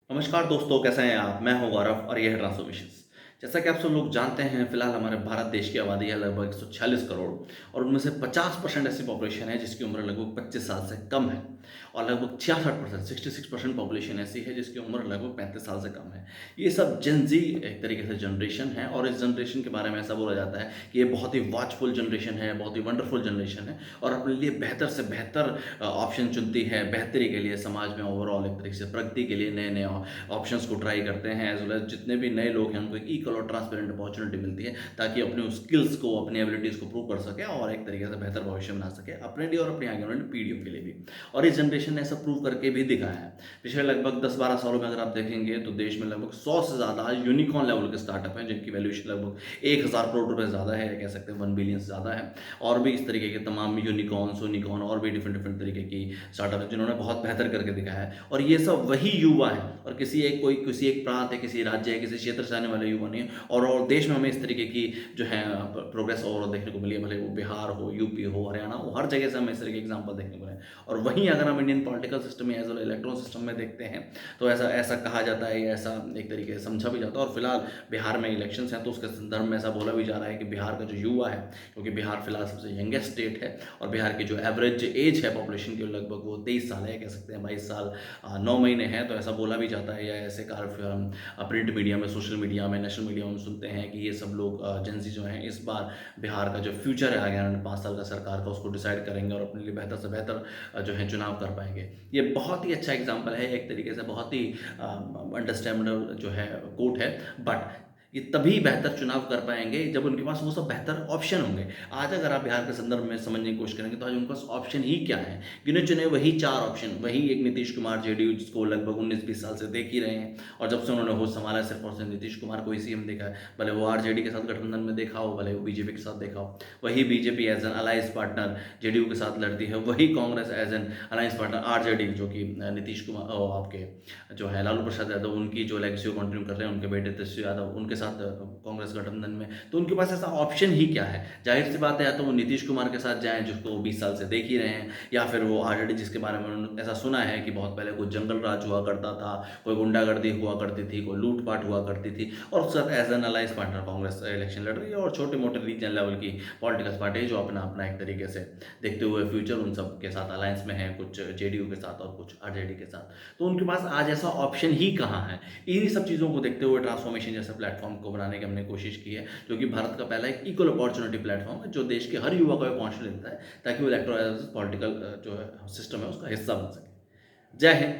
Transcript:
नमस्कार दोस्तों, कैसे हैं आप? मैं हूं गौरव और ये है ट्रांसफॉर्मेशंस। जैसा कि आप सब लोग जानते हैं, फिलहाल हमारे भारत देश की आबादी है लगभग 146 करोड़ और उनमें से 50% ऐसी पॉपुलेशन है जिसकी उम्र लगभग 25 साल से कम है और लगभग 66% 66% पॉपुलेशन ऐसी है जिसकी उम्र लगभग 35 साल से कम है। ये सब जेन ज़ी एक तरीके से जनरेशन है और इस जनरेशन के बारे में ऐसा बोला जाता है कि ये बहुत ही वॉचफुल जनरेशन है, बहुत ही वंडरफुल जनरेशन है और अपने लिए बेहतर से बेहतर ऑप्शन चुनती है, बेहतरी के लिए, समाज में ओवरऑल एक तरीके से प्रगति के लिए नए-नए ऑप्शंस को ट्राई करते हैं एज़ वेल एज़ जितने भी नए लोग हैं उनको एक इक्वल और ट्रांसपेरेंट अपॉर्चुनिटी मिलती है ताकि अपने स्किल्स को, अपनी एबिलिटीज़ को प्रूव कर सकें और एक तरीके से बेहतर भविष्य बना सकें अपने लिए और अपनी आगे वाली पीढ़ियों के लिए भी। और इस जनरेशन ने ऐसा प्रूव करके भी दिखाया है। पिछले लगभग 10-12 सालों में अगर आप देखेंगे तो देश में लगभग 100 से ज़्यादा यूनिकॉर्न लेवल के स्टार्टअप हैं जिनकी वैल्यूएशन लगभग 1000 करोड़ रुपए ज़्यादा है, या कह सकते हैं 1 बिलियन से ज़्यादा है। और भी इस तरीके के तमाम यूनिकॉर्न्स, यूनिकॉर्न और भी डिफरेंट डिफरेंट तरीके की स्टार्टअप हैं जिन्होंने बहुत बेहतर करके दिखाया है। और ये सब वही युवा हैं और किसी एक प्रांत है, किसी राज्य है, किसी क्षेत्र से आने वाले युवा नहीं है। और देश में हमें इस तरीके की जो है प्रोग्रेस ओवरऑल देखने को मिली है, भले वो बिहार हो, यूपी हो, हरियाणा हो, हर जगह से हमें इस तरह के एग्जाम्पल देखने को मिले हैं। और वहीं अगर हम इंडियन पॉलिटिकल सिस्टम में एज वेल इलेक्ट्रॉन सिस्टम में देखते हैं तो ऐसा ऐसा कहा जाता है, या ऐसा एक तरीके से समझा भी जाता है। और फिलहाल बिहार में इलेक्शंस हैं तो उसके संदर्भ में ऐसा बोला भी जा रहा है कि बिहार का जो युवा है, क्योंकि बिहार फिलहाल सबसे यंगेस्ट स्टेट है और बिहार की जो एवरेज एज है पॉपुलेशन की लगभग वो 23 साल है, कह सकते हैं 22 साल 9 महीने हैं। तो ऐसा बोला भी जाता है, या ऐसे काफ़ी हम प्रिंट मीडिया में, सोशल मीडिया में, नेशनल मीडिया में सुनते हैं कि ये सब लोग जेन ज़ी जो हैं इस बार बिहार का जो फ्यूचर है आगे आने 5 साल का सरकार का, उसको डिसाइड करेंगे और अपने लिए बेहतर से बेहतर जो है चुनाव कर पाएँगे। ये बहुत ही अच्छा एग्ज़ाम्पल है, एक तरीके से बहुत ही अंडरस्टैंडेबल जो है कोट है। बट ये तभी बेहतर चुनाव कर पाएँगे जब उनके पास वो सब बेहतर ऑप्शन होंगे। आज अगर आप बिहार के संदर्भ में समझने की कोशिश करेंगे तो आज उनके पास ऑप्शन ही क्या है? गिने-चुने वही 4 ऑप्शन, वही एक नीतीश कुमार जेडीयू जिसको लगभग 19-20 साल से देख ही रहे हैं और जब से उन्होंने होश संभाला है सिर्फ़ और सिर्फ़ नीतीश कुमार को ही सीएम देखा है। भले वो आरजेडी के साथ गठबंधन में देखा हो, भले वो बीजेपी के साथ देखा हो। वही BJP as an alliance partner JDU के साथ लड़ती है, वही Congress as an alliance partner RJD जो कि नीतीश कुमार आपके जो है लालू प्रसाद यादव उनकी जो लेगेसी को कंटिन्यू कर रहे हैं, उनके बेटे तेजस्वी यादव उनके साथ कांग्रेस गठबंधन में। तो उनके पास ऐसा ऑप्शन ही क्या है? ज़ाहिर-सी बात है, या तो वो नीतीश कुमार के साथ जाएँ जिसको वो 20 साल से देख ही रहे हैं, या फिर वो आरजेडी जिसके बारे में उन्होंने ऐसा सुना है कि बहुत पहले कोई जंगल राज हुआ करता था, कोई गुंडागर्दी हुआ करती थी, कोई लूट-पाट हुआ करती थी और उसके साथ as an alliance partner Congress election लड़ रही है। और छोटे-मोटे रीजनल लेवल की पॉलिटिकल पार्टी है जो अपना-अपना एक तरीके से देखते हुए फ्यूचर उन सब के साथ अलायंस में है, कुछ जेडीयू के साथ और कुछ आरजेडी के साथ। तो उनके पास आज ऐसा ऑप्शन ही कहाँ है? इन्हीं सब चीज़ों को देखते हुए ट्रांसफॉर्मेशन जैसे प्लेटफ़ॉर्म को बनाने की हमने कोशिश की है, जो कि भारत का पहला एक इक्वल अपॉर्च्युनिटी प्लेटफ़ॉर्म है, जो देश के हर युवा को अपॉर्च्युनिटी देता है, ताकि वो इलेक्टोरल पॉलिटिकल जो है सिस्टम है, उसका हिस्सा बन सके। जय हिंद।